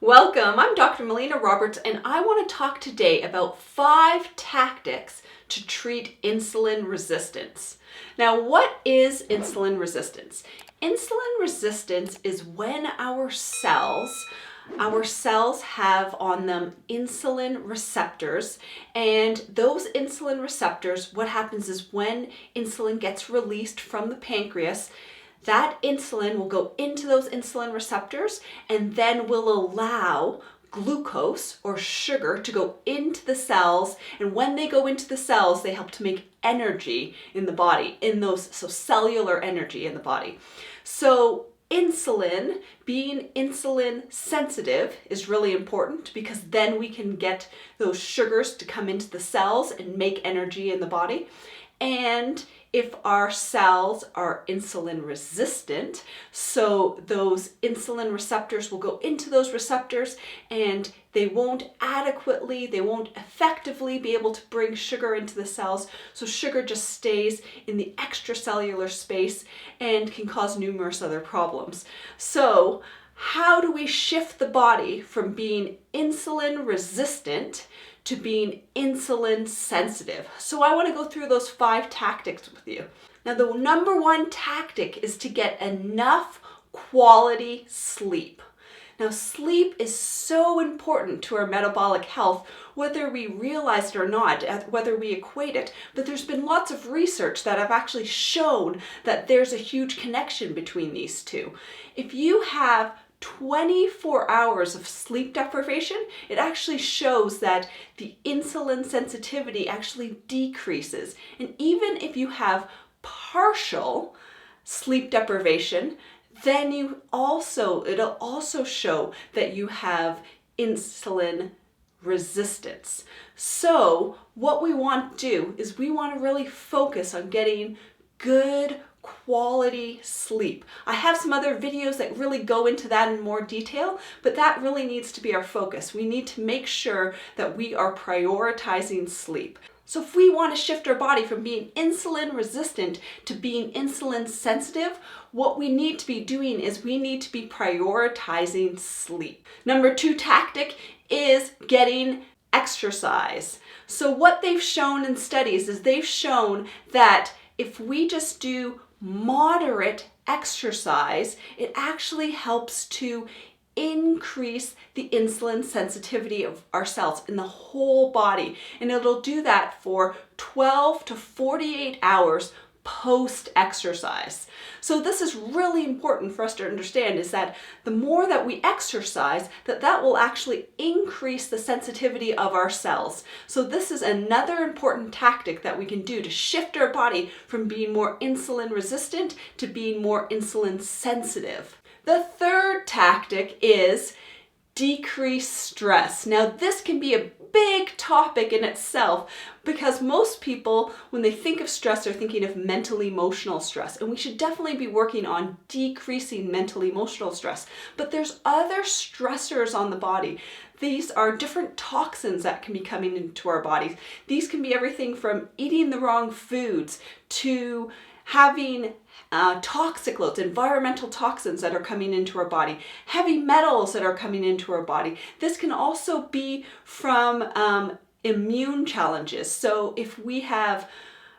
Welcome, I'm Dr. Melina Roberts, and I want to talk today about 5 tactics to treat insulin resistance. Now, what is insulin resistance? Insulin resistance is when our cells have on them insulin receptors, and those insulin receptors, what happens is when insulin gets released from the pancreas, that insulin will go into those insulin receptors and then will allow glucose or sugar to go into the cells. And when they go into the cells, they help to make energy in the body, so cellular energy in the body. So insulin, being insulin sensitive, is really important because then we can get those sugars to come into the cells and make energy in the body. And if our cells are insulin resistant, so those insulin receptors will go into those receptors and they won't effectively be able to bring sugar into the cells. So sugar just stays in the extracellular space and can cause numerous other problems. So how do we shift the body from being insulin resistant to being insulin sensitive? So I want to go through those 5 tactics with you. Now, the number 1 tactic is to get enough quality sleep. Now, sleep is so important to our metabolic health, whether we realize it or not, whether we equate it, but there's been lots of research that have actually shown that there's a huge connection between these two. If you have 24 hours of sleep deprivation, it actually shows that the insulin sensitivity actually decreases. And even if you have partial sleep deprivation, then it'll also show that you have insulin resistance. So what we want to do is we want to really focus on getting good quality sleep. I have some other videos that really go into that in more detail, but that really needs to be our focus. We need to make sure that we are prioritizing sleep. So if we want to shift our body from being insulin resistant to being insulin sensitive, what we need to be doing is we need to be prioritizing sleep. Number 2 tactic is getting exercise. So what they've shown in studies is they've shown that if we just do moderate exercise, it actually helps to increase the insulin sensitivity of our cells in the whole body. And it'll do that for 12 to 48 hours post-exercise. So this is really important for us to understand, is that the more that we exercise, that will actually increase the sensitivity of our cells. So this is another important tactic that we can do to shift our body from being more insulin resistant to being more insulin sensitive. The 3rd tactic is decrease stress. Now, this can be a big topic in itself because most people, when they think of stress, are thinking of mental emotional stress, and we should definitely be working on decreasing mental emotional stress. But there's other stressors on the body. These are different toxins that can be coming into our bodies. These can be everything from eating the wrong foods to having toxic loads, environmental toxins that are coming into our body, heavy metals that are coming into our body. This can also be from immune challenges. So if we have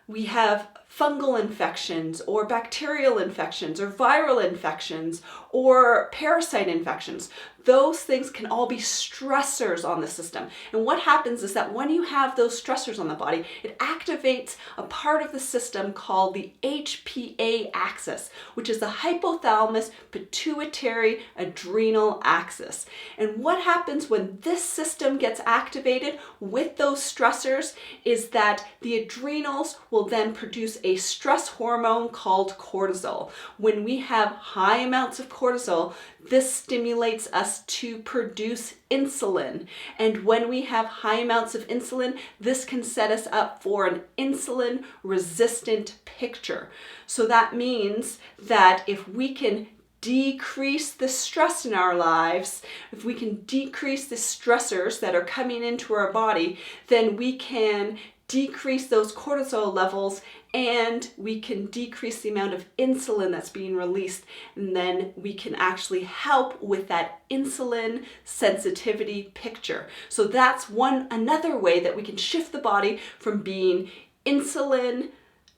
fungal infections or bacterial infections or viral infections or parasite infections, those things can all be stressors on the system. And what happens is that when you have those stressors on the body, it activates a part of the system called the HPA axis, which is the hypothalamus pituitary adrenal axis. And what happens when this system gets activated with those stressors is that the adrenals will then produce a stress hormone called cortisol. When we have high amounts of cortisol, this stimulates us to produce insulin. And when we have high amounts of insulin, this can set us up for an insulin resistant picture. So that means that if we can decrease the stress in our lives, if we can decrease the stressors that are coming into our body, then we can decrease those cortisol levels, and we can decrease the amount of insulin that's being released, and then we can actually help with that insulin sensitivity picture. So that's another way that we can shift the body from being insulin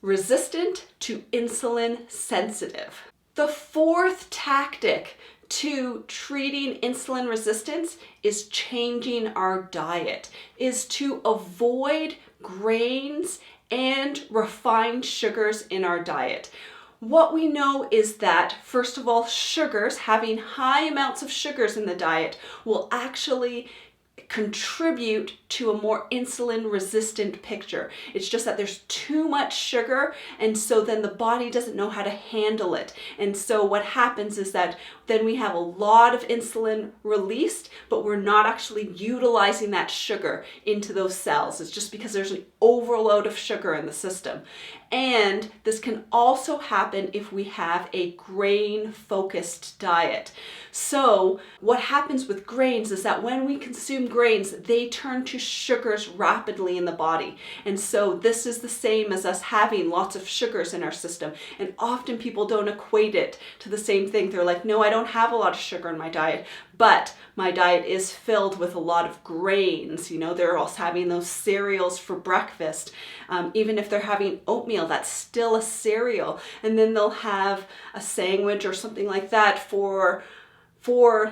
resistant to insulin sensitive. The fourth tactic to treating insulin resistance is changing our diet, is to avoid grains and refined sugars in our diet. What we know is that, first of all, sugars, having high amounts of sugars in the diet, will actually contribute to a more insulin resistant picture. It's just that there's too much sugar, and so then the body doesn't know how to handle it. And so what happens is that then we have a lot of insulin released, but we're not actually utilizing that sugar into those cells. It's just because there's an overload of sugar in the system. And this can also happen if we have a grain-focused diet. So what happens with grains is that when we consume grains, they turn to sugars rapidly in the body. And so this is the same as us having lots of sugars in our system. And often people don't equate it to the same thing. They're like, no, I don't have a lot of sugar in my diet, but my diet is filled with a lot of grains. You know, they're also having those cereals for breakfast. Even if they're having oatmeal, that's still a cereal. And then they'll have a sandwich or something like that for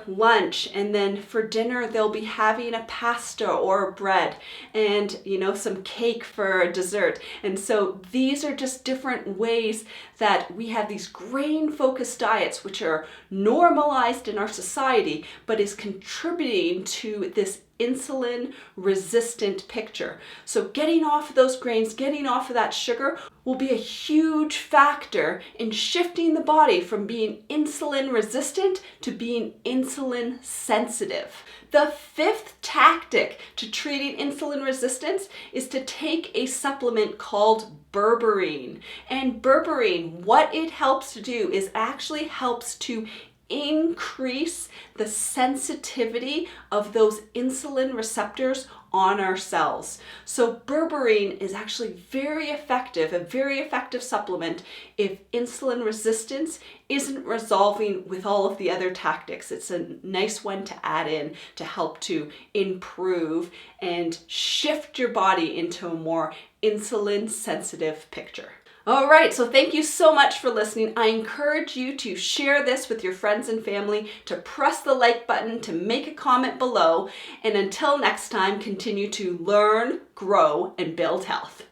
lunch, and then for dinner they'll be having a pasta or bread and, you know, some cake for dessert. And so these are just different ways that we have these grain-focused diets which are normalized in our society, but is contributing to this insulin resistant picture. So getting off of those grains, getting off of that sugar will be a huge factor in shifting the body from being insulin resistant to being insulin sensitive. The fifth tactic to treating insulin resistance is to take a supplement called berberine. And berberine, what it helps to do is actually helps to increase the sensitivity of those insulin receptors on our cells. So berberine is actually a very effective supplement if insulin resistance isn't resolving with all of the other tactics. It's a nice one to add in to help to improve and shift your body into a more insulin sensitive picture. All right, so thank you so much for listening. I encourage you to share this with your friends and family, to press the like button, to make a comment below, and until next time, continue to learn, grow, and build health.